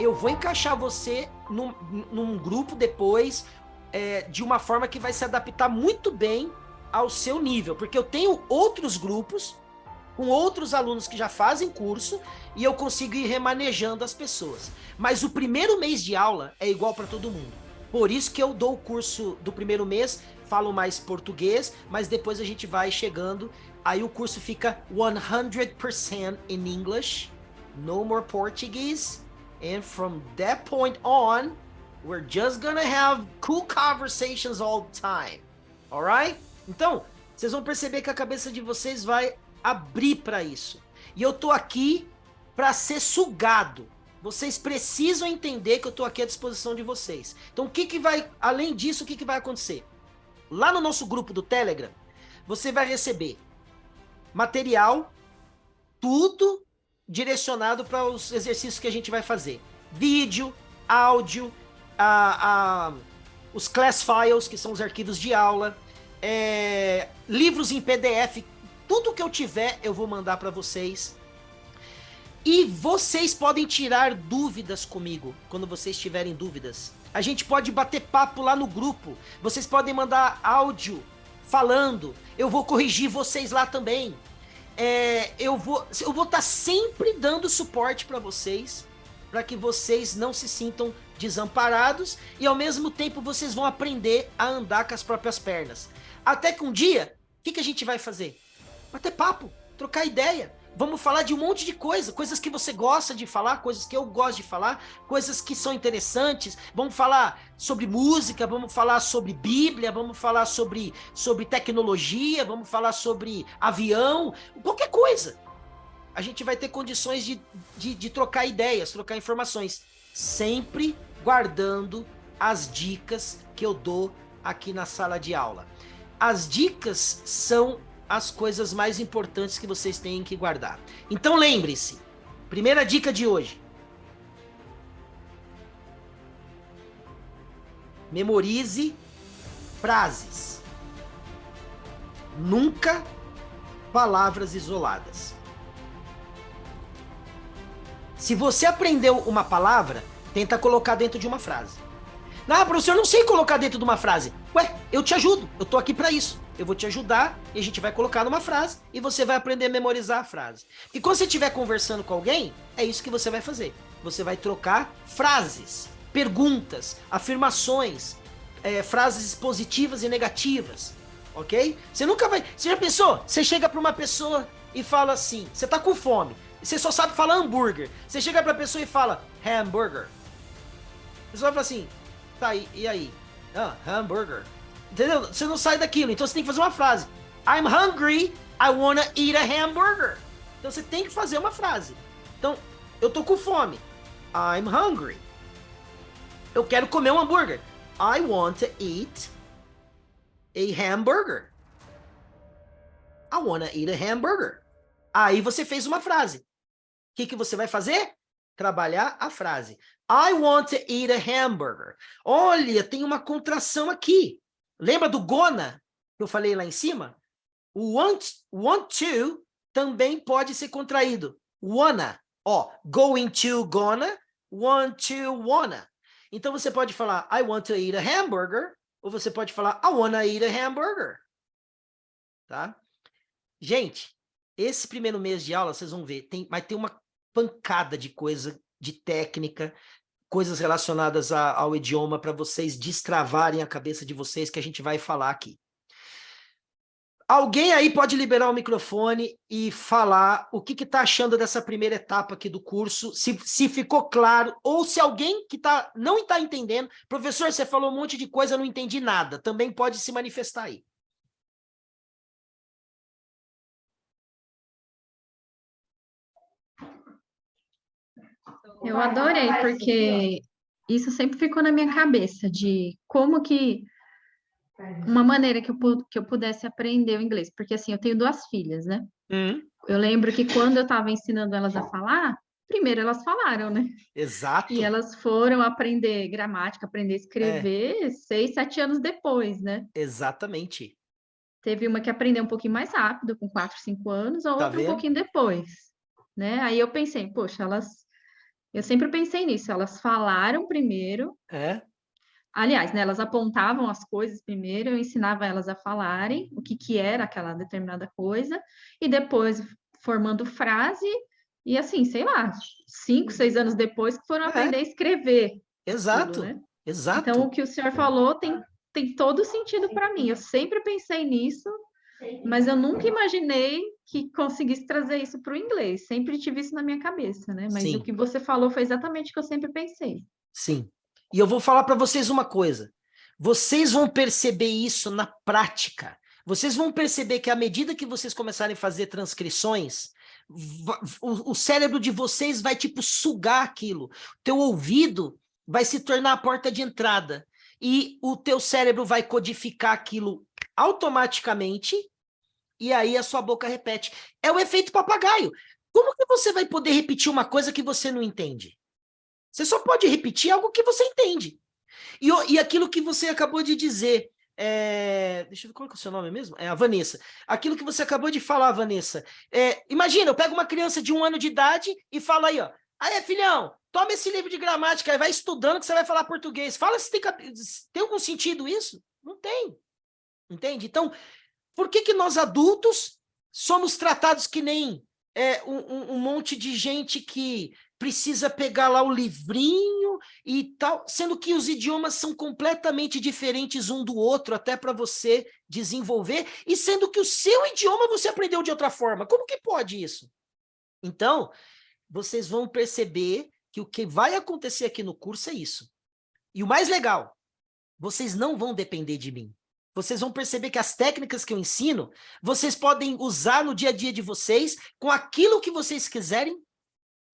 eu vou encaixar você num grupo depois, de uma forma que vai se adaptar muito bem ao seu nível, porque eu tenho outros grupos com outros alunos que já fazem curso e eu consigo ir remanejando as pessoas. Mas o primeiro mês de aula é igual para todo mundo. Por isso que eu dou o curso do primeiro mês, falo mais português, mas depois a gente vai chegando, aí o curso fica 100% in English, no more Portuguese, and from that point on, we're just gonna have cool conversations all the time. Alright? Então, vocês vão perceber que a cabeça de vocês vai abrir para isso. E eu tô aqui para ser sugado. Vocês precisam entender que eu tô aqui à disposição de vocês. Então, além disso, o que vai acontecer? Lá no nosso grupo do Telegram, você vai receber material, tudo direcionado para os exercícios que a gente vai fazer. Vídeo, áudio, os class files, que são os arquivos de aula, livros em PDF, tudo que eu tiver eu vou mandar para vocês. E vocês podem tirar dúvidas comigo, quando vocês tiverem dúvidas. A gente pode bater papo lá no grupo. Vocês podem mandar áudio falando. Eu vou corrigir vocês lá também. Eu vou estar sempre dando suporte para vocês, para que vocês não se sintam desamparados e ao mesmo tempo vocês vão aprender a andar com as próprias pernas. Até que um dia, o que a gente vai fazer? Bater papo, trocar ideia. Vamos falar de um monte de coisas que você gosta de falar, coisas que eu gosto de falar, coisas que são interessantes. Vamos falar sobre música, vamos falar sobre Bíblia, vamos falar sobre tecnologia, vamos falar sobre avião, qualquer coisa. A gente vai ter condições de trocar ideias, trocar informações, sempre guardando as dicas que eu dou aqui na sala de aula. As dicas são as coisas mais importantes que vocês têm que guardar. Então lembre-se, primeira dica de hoje: memorize frases, nunca palavras isoladas. Se você aprendeu uma palavra, tenta colocar dentro de uma frase. Não, professor, eu não sei colocar dentro de uma frase. Ué, eu te ajudo, eu tô aqui para isso. Eu vou te ajudar e a gente vai colocar numa frase e você vai aprender a memorizar a frase. E quando você estiver conversando com alguém, é isso que você vai fazer. Você vai trocar frases, perguntas, afirmações, frases positivas e negativas, ok? Você nunca vai... Você já pensou? Você chega para uma pessoa e fala assim, você tá com fome, você só sabe falar hambúrguer. Você chega para a pessoa e fala hamburger. A pessoa vai falar assim, tá, e aí? Hamburger. Entendeu? Você não sai daquilo, então você tem que fazer uma frase. I'm hungry, I wanna eat a hamburger. Então você tem que fazer uma frase. Então, eu tô com fome. I'm hungry. Eu quero comer um hambúrguer. I want to eat a hamburger. I wanna eat a hamburger. Aí você fez uma frase. O que você vai fazer? Trabalhar a frase. I want to eat a hamburger. Olha, tem uma contração aqui. Lembra do gonna que eu falei lá em cima? O want to também pode ser contraído. Wanna. Ó, going to gonna, want to wanna. Então você pode falar I want to eat a hamburger, ou você pode falar I wanna eat a hamburger. Tá? Gente, esse primeiro mês de aula, vocês vão ver, vai ter uma pancada de coisa, de técnica, coisas relacionadas ao idioma para vocês destravarem a cabeça de vocês que a gente vai falar aqui. Alguém aí pode liberar o microfone e falar o que está achando dessa primeira etapa aqui do curso, se ficou claro, ou se alguém que não está entendendo, professor, você falou um monte de coisa, eu não entendi nada, também pode se manifestar aí. Eu adorei, porque isso sempre ficou na minha cabeça, de como que uma maneira que eu pudesse aprender o inglês, porque assim, eu tenho duas filhas, né? Eu lembro que quando eu estava ensinando elas a falar, primeiro elas falaram, né? Exato. E elas foram aprender gramática, aprender a escrever 6, 7 anos depois, né? Exatamente. Teve uma que aprendeu um pouquinho mais rápido, com 4, 5 anos, a outra vendo? um pouquinho depois, né? Aí eu pensei, poxa, Eu sempre pensei nisso, elas falaram primeiro. Aliás, né, elas apontavam as coisas primeiro, eu ensinava elas a falarem o que era aquela determinada coisa, e depois formando frase, e assim, sei lá, 5, 6 anos depois que foram aprender a escrever. Exato, aquilo, né? exato. Então, o que o senhor falou tem todo sentido para mim. Eu sempre pensei nisso, mas eu nunca imaginei que conseguisse trazer isso para o inglês. Sempre tive isso na minha cabeça, né? Mas Sim. o que você falou foi exatamente o que eu sempre pensei. Sim. E eu vou falar para vocês uma coisa. Vocês vão perceber isso na prática. Vocês vão perceber que à medida que vocês começarem a fazer transcrições, o cérebro de vocês vai, tipo, sugar aquilo. Teu ouvido vai se tornar a porta de entrada. E o teu cérebro vai codificar aquilo automaticamente, e aí a sua boca repete. É o efeito papagaio. Como que você vai poder repetir uma coisa que você não entende? Você só pode repetir algo que você entende. E aquilo que você acabou de dizer, deixa eu ver qual é o seu nome mesmo? É a Vanessa. Aquilo que você acabou de falar, Vanessa. Imagina, eu pego uma criança de 1 ano de idade e falo aí, ó. Aí, filhão, toma esse livro de gramática e vai estudando que você vai falar português. Fala se tem algum sentido isso? Não tem. Entende? Então, por que nós adultos somos tratados que nem um monte de gente que precisa pegar lá o livrinho e tal, sendo que os idiomas são completamente diferentes um do outro, até para você desenvolver, e sendo que o seu idioma você aprendeu de outra forma. Como que pode isso? Então, vocês vão perceber que o que vai acontecer aqui no curso é isso. E o mais legal, vocês não vão depender de mim. Vocês vão perceber que as técnicas que eu ensino, vocês podem usar no dia a dia de vocês, com aquilo que vocês quiserem,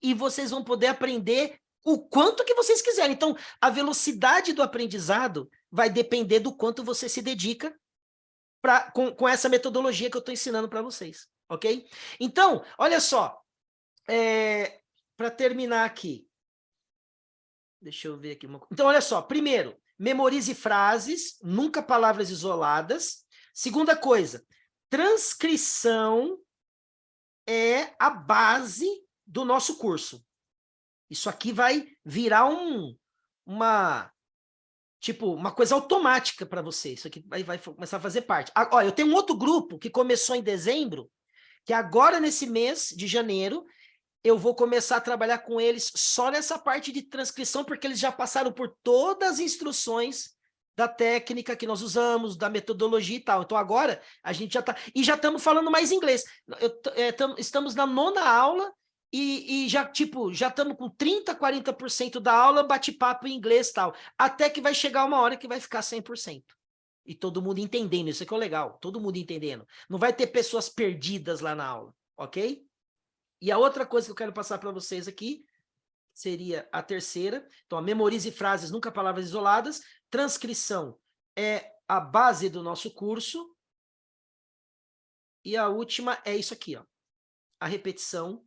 e vocês vão poder aprender o quanto que vocês quiserem. Então, a velocidade do aprendizado vai depender do quanto você se dedica com essa metodologia que eu estou ensinando para vocês, ok? Então, olha só, para terminar aqui, deixa eu ver aqui. Então, olha só, primeiro, memorize frases, nunca palavras isoladas. Segunda coisa, transcrição é a base do nosso curso. Isso aqui vai virar uma coisa automática para você. Isso aqui vai começar a fazer parte. Olha, eu tenho um outro grupo que começou em dezembro, que agora, nesse mês de janeiro, eu vou começar a trabalhar com eles só nessa parte de transcrição, porque eles já passaram por todas as instruções da técnica que nós usamos, da metodologia e tal. Então, agora, a gente já está... E já estamos falando mais inglês. Estamos na 9ª aula e já estamos com 30%, 40% da aula, bate-papo em inglês e tal. Até que vai chegar uma hora que vai ficar 100%. E todo mundo entendendo. Isso aqui é legal. Todo mundo entendendo. Não vai ter pessoas perdidas lá na aula, ok? E a outra coisa que eu quero passar para vocês aqui seria a terceira. Então, memorize frases, nunca palavras isoladas. Transcrição é a base do nosso curso. E a última é isso aqui, ó. A repetição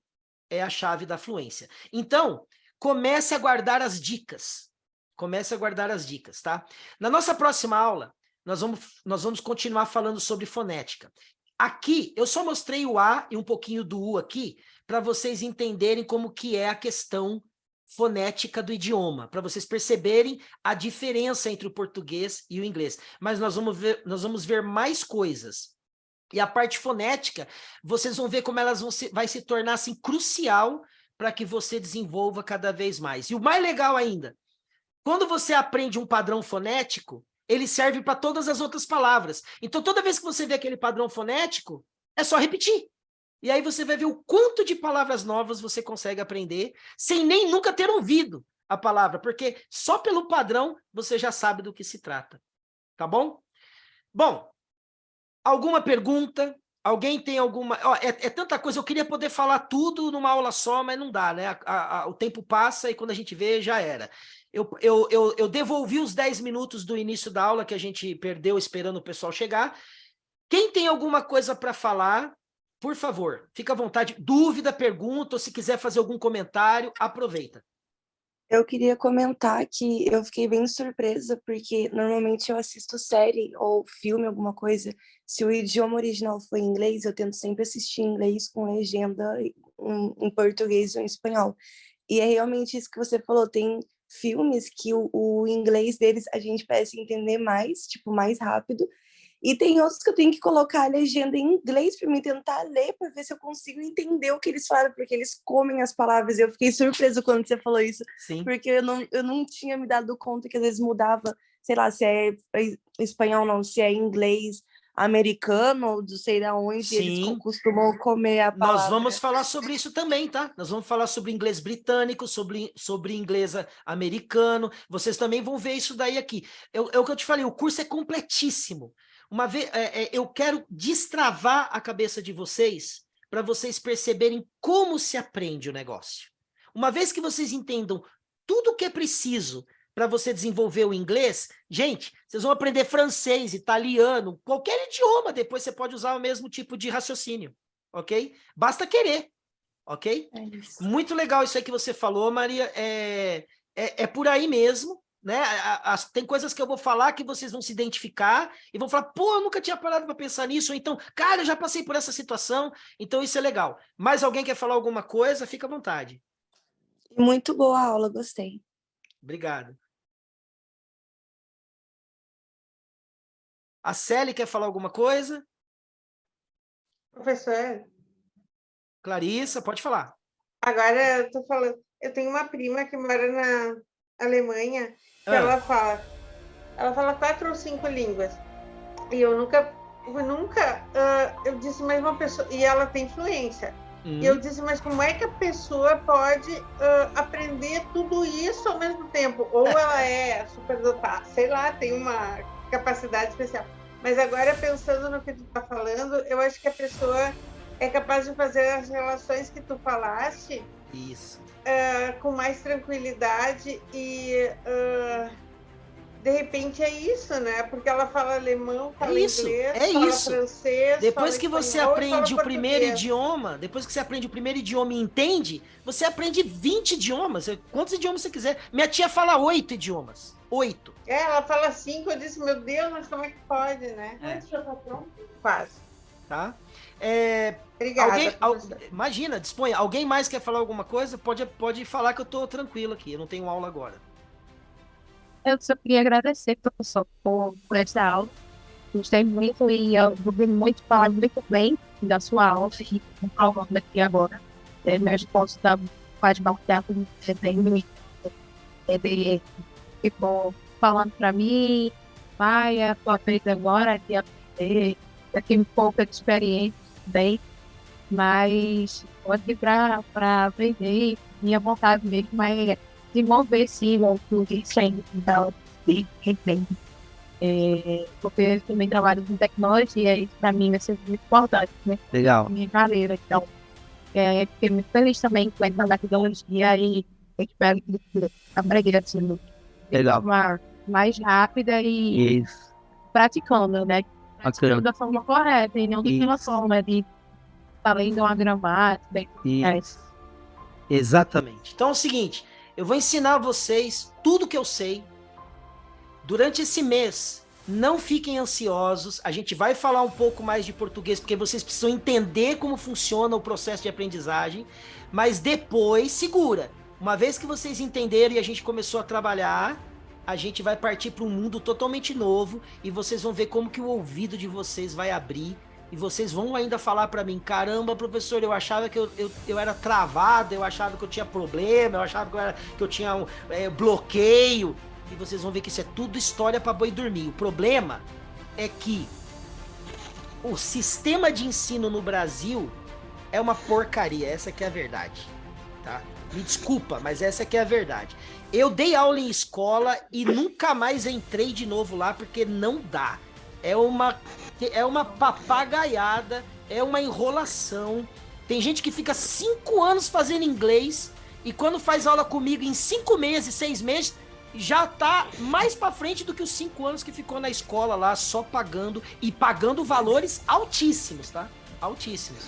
é a chave da fluência. Então, comece a guardar as dicas. Comece a guardar as dicas, tá? Na nossa próxima aula, nós vamos continuar falando sobre fonética. Aqui, eu só mostrei o A e um pouquinho do U aqui, para vocês entenderem como que é a questão fonética do idioma, para vocês perceberem a diferença entre o português e o inglês. Mas nós vamos ver mais coisas. E a parte fonética, vocês vão ver como elas vai se tornar assim, crucial para que você desenvolva cada vez mais. E o mais legal ainda, quando você aprende um padrão fonético, ele serve para todas as outras palavras. Então, toda vez que você vê aquele padrão fonético, é só repetir. E aí você vai ver o quanto de palavras novas você consegue aprender, sem nem nunca ter ouvido a palavra, porque só pelo padrão você já sabe do que se trata. Tá bom? Bom, alguma pergunta? Alguém tem alguma... É tanta coisa, eu queria poder falar tudo numa aula só, mas não dá, né? O tempo passa e quando a gente vê, já era. Eu devolvi os 10 minutos do início da aula que a gente perdeu esperando o pessoal chegar. Quem tem alguma coisa para falar, por favor, fica à vontade. Dúvida, pergunta, ou se quiser fazer algum comentário, aproveita. Eu queria comentar que eu fiquei bem surpresa, porque normalmente eu assisto série ou filme, alguma coisa. Se o idioma original for em inglês, eu tento sempre assistir em inglês com legenda em português ou em espanhol. E é realmente isso que você falou, tem filmes que o inglês deles a gente parece entender mais, tipo, mais rápido, e tem outros que eu tenho que colocar a legenda em inglês para mim tentar ler, para ver se eu consigo entender o que eles falam, porque eles comem as palavras. Eu fiquei surpresa quando você falou isso, Sim. porque eu não tinha me dado conta que às vezes mudava, sei lá, se é espanhol não, se é inglês americano, ou não sei da onde, Sim. eles costumam comer a palavra. Nós vamos falar sobre isso também, tá? Nós vamos falar sobre inglês britânico, sobre inglês americano. Vocês também vão ver isso daí aqui. É o que eu te falei, o curso é completíssimo. Uma vez, eu quero destravar a cabeça de vocês para vocês perceberem como se aprende o negócio. Uma vez que vocês entendam tudo o que é preciso para você desenvolver o inglês, gente, vocês vão aprender francês, italiano, qualquer idioma, depois você pode usar o mesmo tipo de raciocínio, ok? Basta querer, ok? Muito legal isso aí que você falou, Maria, é por aí mesmo, né? Tem coisas que eu vou falar que vocês vão se identificar e vão falar, pô, eu nunca tinha parado para pensar nisso, ou então, cara, eu já passei por essa situação, então isso é legal. Mais alguém quer falar alguma coisa? Fica à vontade. Muito boa a aula, gostei. Obrigado. A Célia quer falar alguma coisa? Professor, Clarissa, pode falar. agora eu tô falando, eu tenho uma prima que mora na Alemanha, que ela fala 4 ou 5 línguas. E eu nunca, eu disse, mas uma pessoa, e ela tem fluência. E eu disse, mas como é que a pessoa pode aprender tudo isso ao mesmo tempo? Ou ela é superdotada, sei lá, tem uma capacidade especial. Mas agora, pensando no que tu tá falando, eu acho que a pessoa é capaz de fazer as relações que tu falaste. Isso. Com mais tranquilidade e de repente é isso, né? Porque ela fala alemão, fala inglês, fala francês. Depois que você aprende o primeiro português. idioma, depois que você aprende o primeiro idioma e entende, você aprende 20 idiomas, quantos idiomas você quiser. Minha tia fala 8 idiomas. 8. Ela fala 5, eu disse, meu Deus, mas como é que pode, né? Já tá pronto? Quase. Tá? Obrigada. Imagina, disponha. Alguém mais quer falar alguma coisa? Pode falar que eu tô tranquilo aqui, eu não tenho aula agora. Eu só queria agradecer, professor, por essa aula. Gostei muito e eu ouvi muito falar muito bem da sua aula e falando aqui agora. Minha resposta pode marcar com você bem. Ele ficou falando para mim, vai, a tua vez agora, que aprender. Eu tenho pouca experiência bem, mas pode para aprender. Minha vontade mesmo é desenvolver sim o que sempre dá porque eu também trabalho com tecnologia e para mim vai ser muito importante, né? Legal. Minha carreira, então fiquei muito feliz também com essa tecnologia e espero que aprender assim de forma mais rápida e praticando, né? Praticando da forma correta e não de uma forma de falando uma gramática. Exatamente. Então é o seguinte, eu vou ensinar vocês tudo que eu sei. Durante esse mês, não fiquem ansiosos, a gente vai falar um pouco mais de português, porque vocês precisam entender como funciona o processo de aprendizagem, mas depois, segura. Uma vez que vocês entenderam e a gente começou a trabalhar, a gente vai partir para um mundo totalmente novo e vocês vão ver como que o ouvido de vocês vai abrir e vocês vão ainda falar para mim, caramba, professor, eu achava que eu era travado, eu achava que eu tinha problema, eu achava que eu tinha bloqueio. E vocês vão ver que isso é tudo história para boi dormir. O problema é que o sistema de ensino no Brasil é uma porcaria, essa que é a verdade, tá? Me desculpa, mas essa que é a verdade. Eu dei aula em escola e nunca mais entrei de novo lá porque não dá. É uma papagaiada, é uma enrolação. Tem gente que fica 5 anos fazendo inglês e quando faz aula comigo em 5 meses, 6 meses, já tá mais pra frente do que os 5 anos que ficou na escola lá, só pagando, e pagando valores altíssimos, tá? Altíssimos.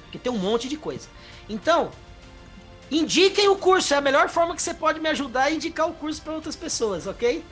Porque tem um monte de coisa. Então, indiquem o curso, é a melhor forma que você pode me ajudar a indicar o curso para outras pessoas, ok?